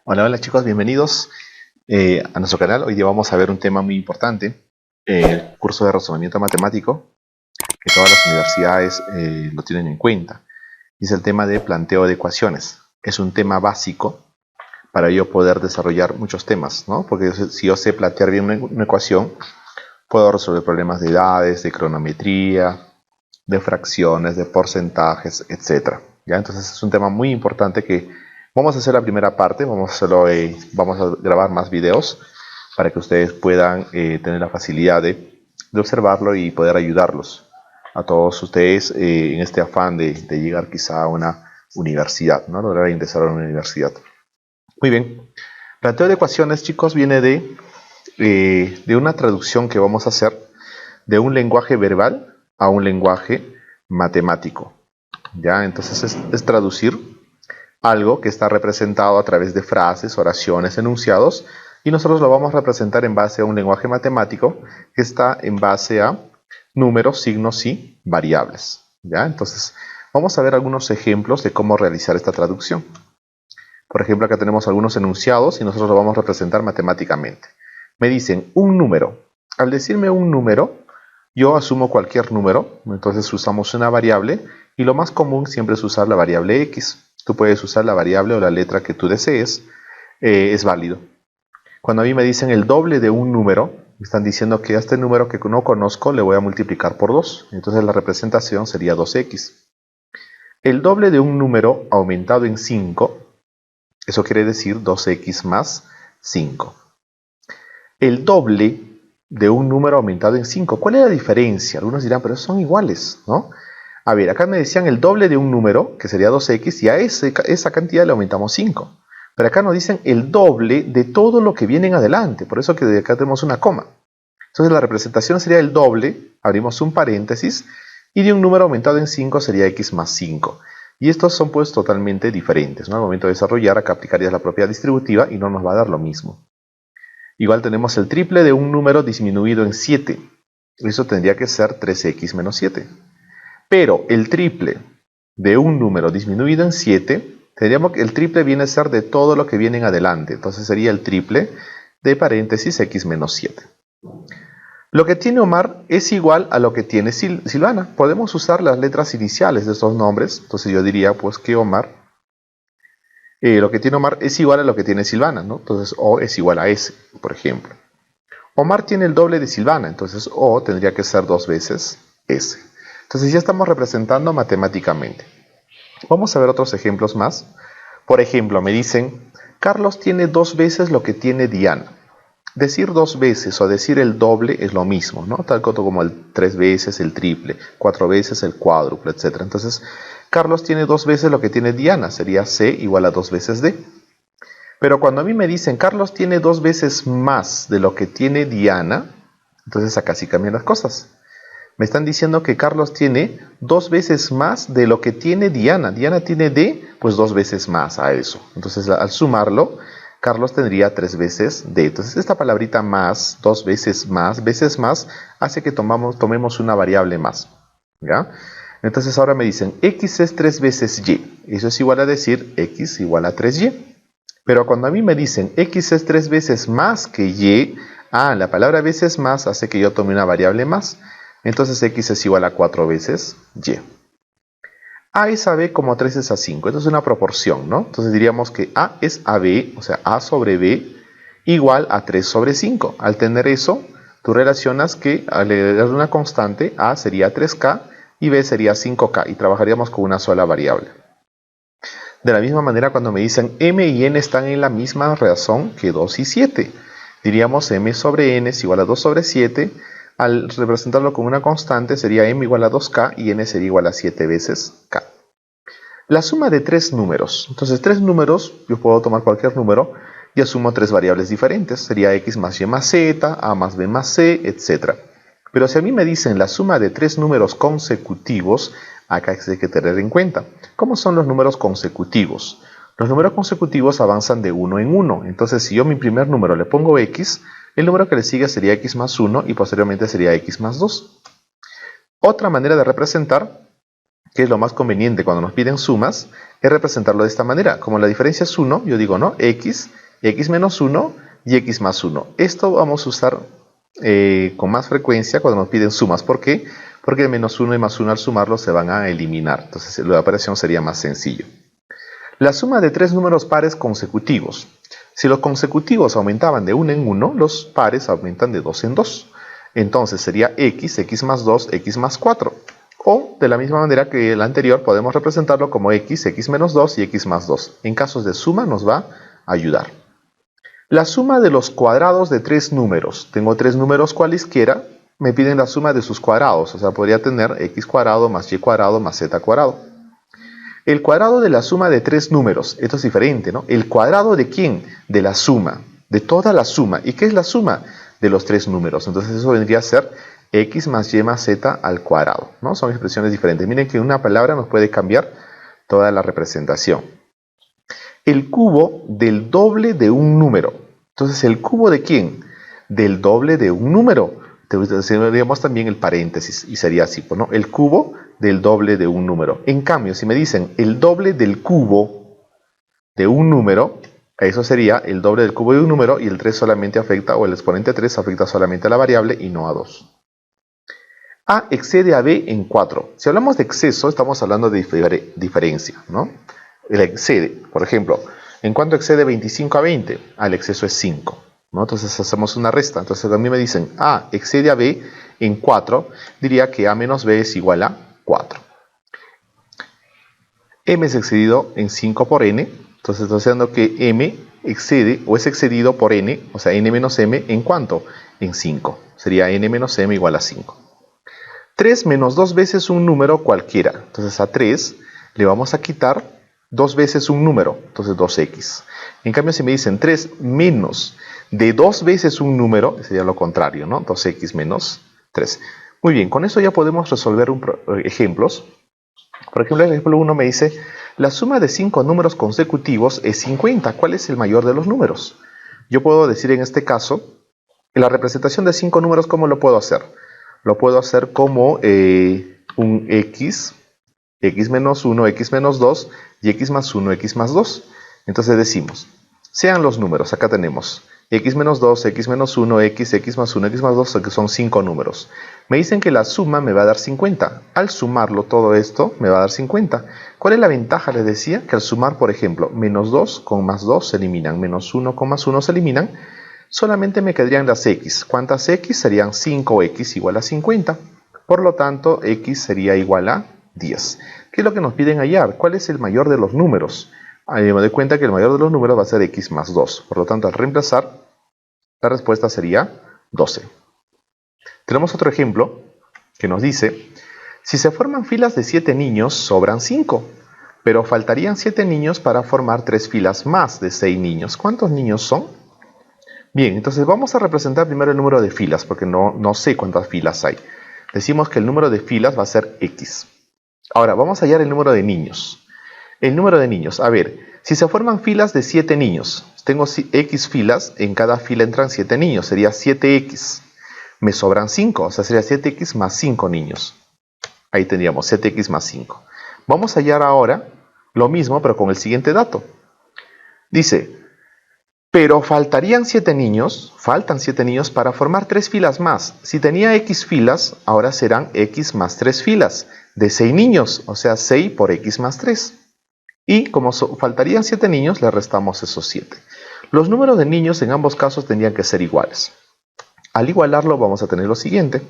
Hola, hola chicos, bienvenidos a nuestro canal. Hoy día vamos a ver un tema muy importante, el curso de razonamiento matemático, que todas las universidades lo tienen en cuenta. Y es el tema de planteo de ecuaciones. Es un tema básico para yo poder desarrollar muchos temas, ¿no? Porque si yo sé plantear bien una ecuación, puedo resolver problemas de edades, de cronometría, de fracciones, de porcentajes, etcétera. ¿Ya? Entonces es un tema muy importante que vamos a hacer la primera parte, vamos a grabar más videos para que ustedes puedan tener la facilidad de observarlo y poder ayudarlos a todos ustedes en este afán de llegar quizá a una universidad, ¿no? Lograr ingresar a una universidad. Muy bien. Planteo de ecuaciones, chicos, viene de una traducción que vamos a hacer de un lenguaje verbal a un lenguaje matemático. ¿Ya? Entonces es traducir algo que está representado a través de frases, oraciones, enunciados, y nosotros lo vamos a representar en base a un lenguaje matemático que está en base a números, signos y variables. ¿Ya? Entonces vamos a ver algunos ejemplos de cómo realizar esta traducción. Por ejemplo, acá tenemos algunos enunciados y nosotros lo vamos a representar matemáticamente. Me dicen un número. Al decirme un número, yo asumo cualquier número, entonces usamos una variable y lo más común siempre es usar la variable x. Tú puedes usar la variable o la letra que tú desees, es válido. Cuando a mí me dicen el doble de un número, me están diciendo que a este número que no conozco le voy a multiplicar por 2. Entonces la representación sería 2x. El doble de un número aumentado en 5, eso quiere decir 2x más 5. El doble de un número aumentado en 5. ¿Cuál es la diferencia? Algunos dirán, pero son iguales, ¿no? A ver, acá me decían el doble de un número, que sería 2x, y a esa cantidad le aumentamos 5. Pero acá nos dicen el doble de todo lo que viene en adelante. Por eso que de acá tenemos una coma. Entonces la representación sería el doble, abrimos un paréntesis, y de un número aumentado en 5 sería x más 5. Y estos son pues totalmente diferentes, ¿no? Al momento de desarrollar, acá aplicarías la propiedad distributiva y no nos va a dar lo mismo. Igual tenemos el triple de un número disminuido en 7. Eso tendría que ser 3x menos 7. Pero el triple de un número disminuido en 7, tendríamos que el triple viene a ser de todo lo que viene en adelante. Entonces sería el triple de paréntesis x menos 7. Lo que tiene Omar es igual a lo que tiene Silvana. Podemos usar las letras iniciales de estos nombres. Entonces yo diría pues que Omar, lo que tiene Omar es igual a lo que tiene Silvana, ¿no? Entonces O es igual a S, por ejemplo. Omar tiene el doble de Silvana, entonces O tendría que ser 2 veces S. Entonces ya estamos representando matemáticamente. Vamos a ver otros ejemplos más. Por ejemplo, me dicen, Carlos tiene 2 veces lo que tiene Diana. Decir 2 veces o decir el doble es lo mismo, ¿no? Tal como el 3 veces el triple, 4 veces el cuádruple, etc. Entonces, Carlos tiene 2 veces lo que tiene Diana, sería C igual a 2 veces D. Pero cuando a mí me dicen, Carlos tiene 2 veces más de lo que tiene Diana, entonces acá sí cambian las cosas. Me están diciendo que Carlos tiene 2 veces más de lo que tiene Diana. Diana tiene D, pues 2 veces más a eso. Entonces al sumarlo, Carlos tendría 3 veces D. Entonces esta palabrita más, 2 veces más, hace que tomemos una variable más. ¿Ya? Entonces ahora me dicen, X es 3 veces Y. Eso es igual a decir X igual a 3Y. Pero cuando a mí me dicen X es 3 veces más que Y, la palabra veces más hace que yo tome una variable más. Entonces X es igual a 4 veces Y. A es a B como 3 es a 5. Esto es una proporción, ¿no? Entonces diríamos que A es a B, o sea, A sobre B, igual a 3 sobre 5. Al tener eso, tú relacionas que al agregar una constante, A sería 3K y B sería 5K. Y trabajaríamos con una sola variable. De la misma manera, cuando me dicen M y N están en la misma razón que 2 y 7. Diríamos M sobre N es igual a 2 sobre 7. Al representarlo con una constante sería M igual a 2K y N sería igual a 7 veces K. La suma de 3 números. Entonces 3 números, yo puedo tomar cualquier número y asumo 3 variables diferentes. Sería X más Y más Z, A más B más C, etc. Pero si a mí me dicen la suma de 3 números consecutivos, acá hay que tener en cuenta. ¿Cómo son los números consecutivos? Los números consecutivos avanzan de 1 en 1. Entonces, si yo a mi primer número le pongo X, el número que le sigue sería X más 1 y posteriormente sería X más 2. Otra manera de representar que es lo más conveniente cuando nos piden sumas, es representarlo de esta manera. Como la diferencia es 1, yo digo, ¿no? X menos 1 y X más 1. Esto vamos a usar con más frecuencia cuando nos piden sumas. ¿Por qué? Porque el menos 1 y más 1 al sumarlo se van a eliminar. Entonces la operación sería más sencillo. La suma de tres números pares consecutivos. Si los consecutivos aumentaban de 1 en 1, los pares aumentan de 2 en 2. Entonces sería x más 2, x más 4. O, de la misma manera que el anterior, podemos representarlo como x menos 2 y x más 2. En casos de suma nos va a ayudar. La suma de los cuadrados de tres números. Tengo tres números cualesquiera, me piden la suma de sus cuadrados. O sea, podría tener x cuadrado más y cuadrado más z cuadrado. El cuadrado de la suma de tres números. Esto es diferente, ¿no? ¿El cuadrado de quién? De la suma. De toda la suma. ¿Y qué es la suma? De los tres números. Entonces eso vendría a ser x más y más z al cuadrado, ¿no? Son expresiones diferentes. Miren que una palabra nos puede cambiar toda la representación. El cubo del doble de un número. Entonces, ¿el cubo de quién? Del doble de un número. Tendríamos también el paréntesis y sería así, ¿no? El cubo del doble de un número. En cambio, si me dicen el doble del cubo de un número, eso sería el doble del cubo de un número y el 3 solamente afecta, o el exponente 3 afecta solamente a la variable y no a 2. A excede a B en 4. Si hablamos de exceso, estamos hablando de diferencia, ¿no? El excede, por ejemplo, ¿en cuánto excede 25 a 20? El exceso es 5, ¿no? Entonces hacemos una resta. Entonces a mí me dicen A excede a B en 4, diría que A menos B es igual a 4. M es excedido en 5 por N, entonces estoy diciendo que M excede o es excedido por N, o sea, N menos M, ¿en cuánto? En 5. Sería N menos M igual a 5. 3 menos 2 veces un número cualquiera. Entonces a 3 le vamos a quitar 2 veces un número, entonces 2x. En cambio, si me dicen 3 menos de 2 veces un número, sería lo contrario, ¿no? 2x menos 3. Muy bien, con eso ya podemos resolver ejemplos. Por ejemplo, el ejemplo 1 me dice, la suma de 5 números consecutivos es 50. ¿Cuál es el mayor de los números? Yo puedo decir en este caso, en la representación de 5 números, ¿cómo lo puedo hacer? Lo puedo hacer como un x menos 1, x menos 2 y x más 1, x más 2. Entonces decimos, sean los números, acá tenemos x menos 2, x menos 1, x más 1, x más 2, que son 5 números. Me dicen que la suma me va a dar 50. Al sumarlo todo esto me va a dar 50. ¿Cuál es la ventaja? Les decía que al sumar, por ejemplo, menos 2 con más 2 se eliminan, menos 1 con más 1 se eliminan. Solamente me quedarían las x. ¿Cuántas x? Serían 5x igual a 50. Por lo tanto, x sería igual a 10. ¿Qué es lo que nos piden hallar? ¿Cuál es el mayor de los números? Me doy cuenta que el mayor de los números va a ser x más 2. Por lo tanto, al reemplazar, la respuesta sería 12. Tenemos otro ejemplo que nos dice, si se forman filas de 7 niños, sobran 5. Pero faltarían 7 niños para formar 3 filas más de 6 niños. ¿Cuántos niños son? Bien, entonces vamos a representar primero el número de filas, porque no sé cuántas filas hay. Decimos que el número de filas va a ser x. Ahora, vamos a hallar el número de niños. El número de niños, a ver, si se forman filas de 7 niños, tengo x filas, en cada fila entran 7 niños, sería 7x. Me sobran 5, o sea, sería 7x más 5 niños. Ahí tendríamos 7x más 5. Vamos a hallar ahora lo mismo, pero con el siguiente dato. Dice, pero faltan 7 niños para formar 3 filas más. Si tenía x filas, ahora serán x más 3 filas de 6 niños, o sea, 6 por x más 3. Y como faltarían 7 niños, le restamos esos 7. Los números de niños en ambos casos tendrían que ser iguales. Al igualarlo vamos a tener lo siguiente.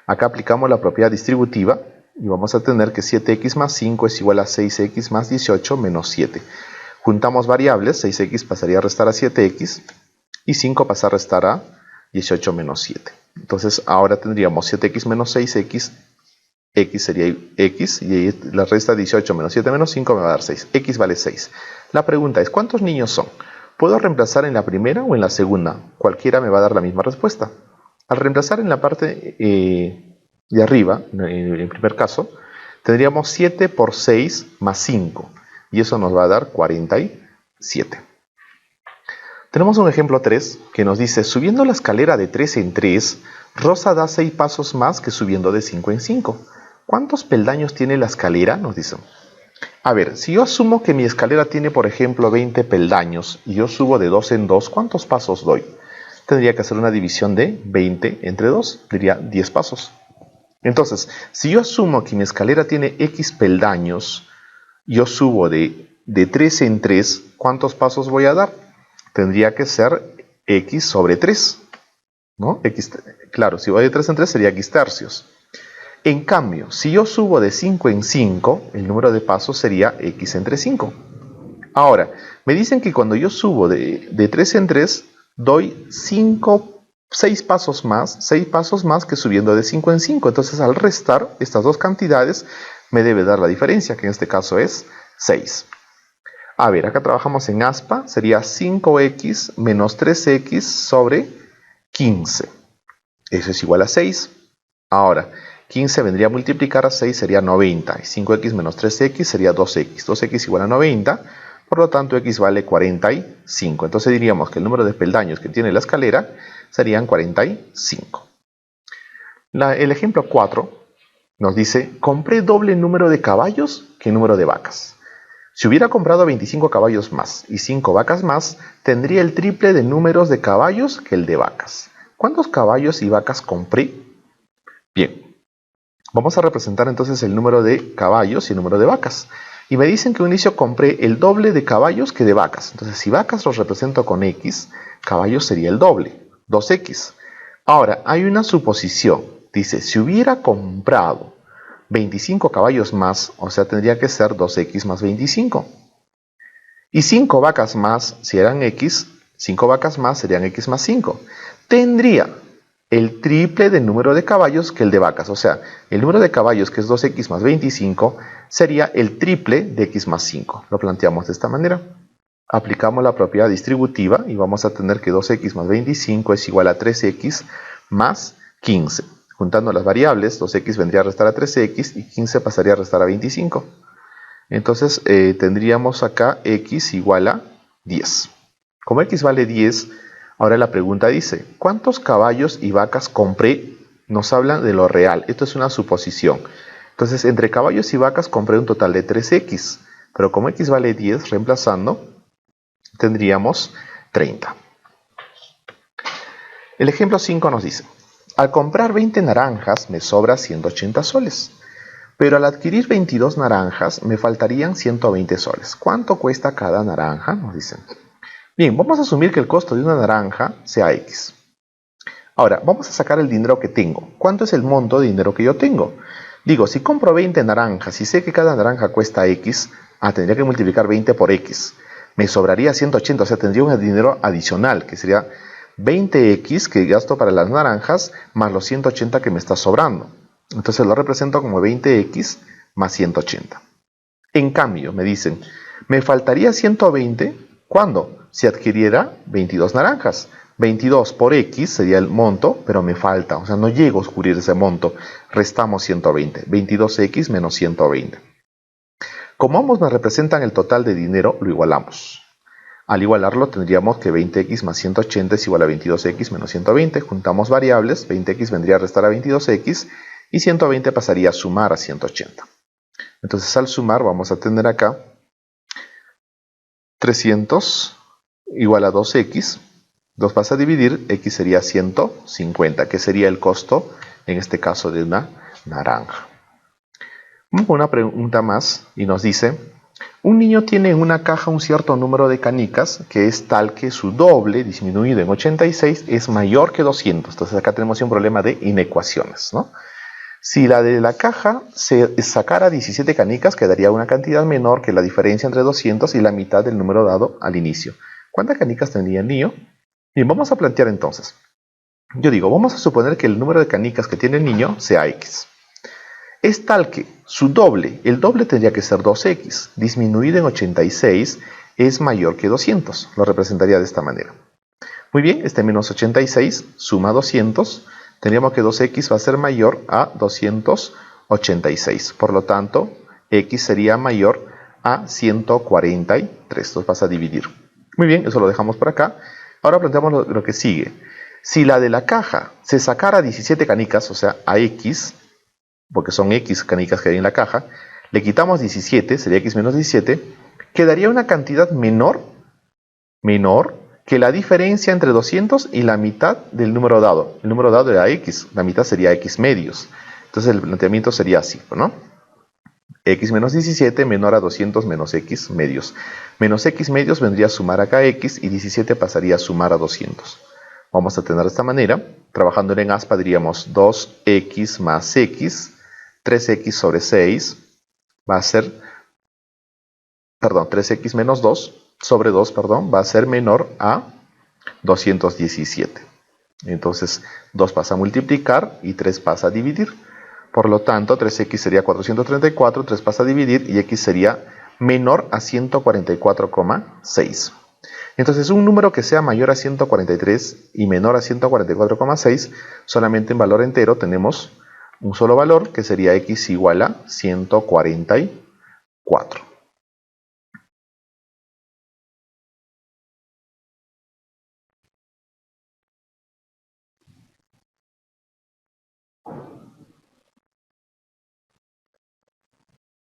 Acá aplicamos la propiedad distributiva y vamos a tener que 7x más 5 es igual a 6x más 18 menos 7. Juntamos variables, 6x pasaría a restar a 7x y 5 pasa a restar a 18 menos 7. Entonces ahora tendríamos 7x menos 6x, x sería x y la resta 18 menos 7 menos 5 me va a dar 6. X vale 6. La pregunta es, ¿cuántos niños son? ¿Puedo reemplazar en la primera o en la segunda? Cualquiera me va a dar la misma respuesta. Al reemplazar en la parte de arriba, en el primer caso, tendríamos 7 por 6 más 5. Y eso nos va a dar 47. Tenemos un ejemplo 3 que nos dice, subiendo la escalera de 3 en 3, Rosa da 6 pasos más que subiendo de 5 en 5. ¿Cuántos peldaños tiene la escalera? Nos dicen. A ver, si yo asumo que mi escalera tiene, por ejemplo, 20 peldaños y yo subo de 2 en 2, ¿cuántos pasos doy? Tendría que hacer una división de 20 entre 2, diría 10 pasos. Entonces, si yo asumo que mi escalera tiene X peldaños, yo subo de 3 en 3, ¿cuántos pasos voy a dar? Tendría que ser X sobre 3, ¿no? X, claro, si voy de 3 en 3 sería X tercios. En cambio, si yo subo de 5 en 5, el número de pasos sería X entre 5. Ahora, me dicen que cuando yo subo de 3 en 3, doy 6 pasos más que subiendo de 5 en 5. Entonces, al restar estas dos cantidades, me debe dar la diferencia, que en este caso es 6. A ver, acá trabajamos en aspa, sería 5x menos 3x sobre 15. Eso es igual a 6. Ahora, 15 vendría a multiplicar a 6, sería 90. Y 5x menos 3x sería 2x. 2x igual a 90. Por lo tanto, x vale 45. Entonces diríamos que el número de peldaños que tiene la escalera serían 45. El ejemplo 4 nos dice, compré doble número de caballos que número de vacas. Si hubiera comprado 25 caballos más y 5 vacas más, tendría el triple de números de caballos que el de vacas. ¿Cuántos caballos y vacas compré? Bien, vamos a representar entonces el número de caballos y el número de vacas. Y me dicen que a un inicio compré el doble de caballos que de vacas. Entonces, si vacas los represento con X, caballos sería el doble, 2X. Ahora, hay una suposición. Dice, si hubiera comprado 25 caballos más, o sea, tendría que ser 2X más 25. Y 5 vacas más, si eran X, 5 vacas más serían X más 5. Tendría el triple del número de caballos que el de vacas. O sea, el número de caballos, que es 2x más 25, sería el triple de x más 5. Lo planteamos de esta manera. Aplicamos la propiedad distributiva y vamos a tener que 2x más 25 es igual a 3x más 15. Juntando las variables, 2x vendría a restar a 3x y 15 pasaría a restar a 25. Entonces tendríamos acá x igual a 10. Como x vale 10, ahora la pregunta dice, ¿cuántos caballos y vacas compré? Nos hablan de lo real. Esto es una suposición. Entonces, entre caballos y vacas compré un total de 3x. Pero como x vale 10, reemplazando, tendríamos 30. El ejemplo 5 nos dice, al comprar 20 naranjas me sobra 180 soles. Pero al adquirir 22 naranjas me faltarían 120 soles. ¿Cuánto cuesta cada naranja? Nos dicen. Bien, vamos a asumir que el costo de una naranja sea X. Ahora, vamos a sacar el dinero que tengo. ¿Cuánto es el monto de dinero que yo tengo? Digo, si compro 20 naranjas y sé que cada naranja cuesta X, tendría que multiplicar 20 por X. Me sobraría 180, o sea, tendría un dinero adicional, que sería 20X que gasto para las naranjas, más los 180 que me está sobrando. Entonces lo represento como 20X más 180. En cambio, me dicen, me faltaría 120, ¿cuándo? Si adquiriera 22 naranjas. 22 por X sería el monto, pero me falta, o sea, no llego a cubrir ese monto. Restamos 120, 22X menos 120. Como ambos me representan el total de dinero, lo igualamos. Al igualarlo tendríamos que 20X más 180 es igual a 22X menos 120. Juntamos variables, 20X vendría a restar a 22X y 120 pasaría a sumar a 180. Entonces al sumar vamos a tener acá 300 igual a 2X. 2 pasa a dividir, X sería 150, que sería el costo, en este caso, de una naranja. Vamos con una pregunta más y nos dice, un niño tiene en una caja un cierto número de canicas que es tal que su doble, disminuido en 86, es mayor que 200. Entonces acá tenemos un problema de inecuaciones, ¿no? Si la de la caja se sacara 17 canicas, quedaría una cantidad menor que la diferencia entre 200 y la mitad del número dado al inicio. ¿Cuántas canicas tendría el niño? Bien, vamos a plantear entonces. Yo digo, vamos a suponer que el número de canicas que tiene el niño sea X. Es tal que su doble, el doble tendría que ser 2X, disminuido en 86, es mayor que 200. Lo representaría de esta manera. Muy bien, este menos 86 suma 200. Tendríamos que 2X va a ser mayor a 286. Por lo tanto, X sería mayor a 143. Entonces vas a dividir. Muy bien, eso lo dejamos por acá. Ahora planteamos lo que sigue. Si la de la caja se sacara 17 canicas, o sea, a X, porque son X canicas que hay en la caja, le quitamos 17, sería X menos 17, quedaría una cantidad menor que la diferencia entre 200 y la mitad del número dado. El número dado era X, la mitad sería X medios. Entonces el planteamiento sería así, ¿no? X menos 17 menor a 200 menos X medios. Menos X medios vendría a sumar acá X y 17 pasaría a sumar a 200. Vamos a tener de esta manera, trabajando en aspa diríamos 2X más X, 3X sobre 6 va a ser, 3X menos 2 sobre 2, va a ser menor a 217. Entonces 2 pasa a multiplicar y 3 pasa a dividir. Por lo tanto, 3x sería 434, 3 pasa a dividir y x sería menor a 144,6. Entonces, un número que sea mayor a 143 y menor a 144,6, solamente en valor entero tenemos un solo valor, que sería x igual a 144.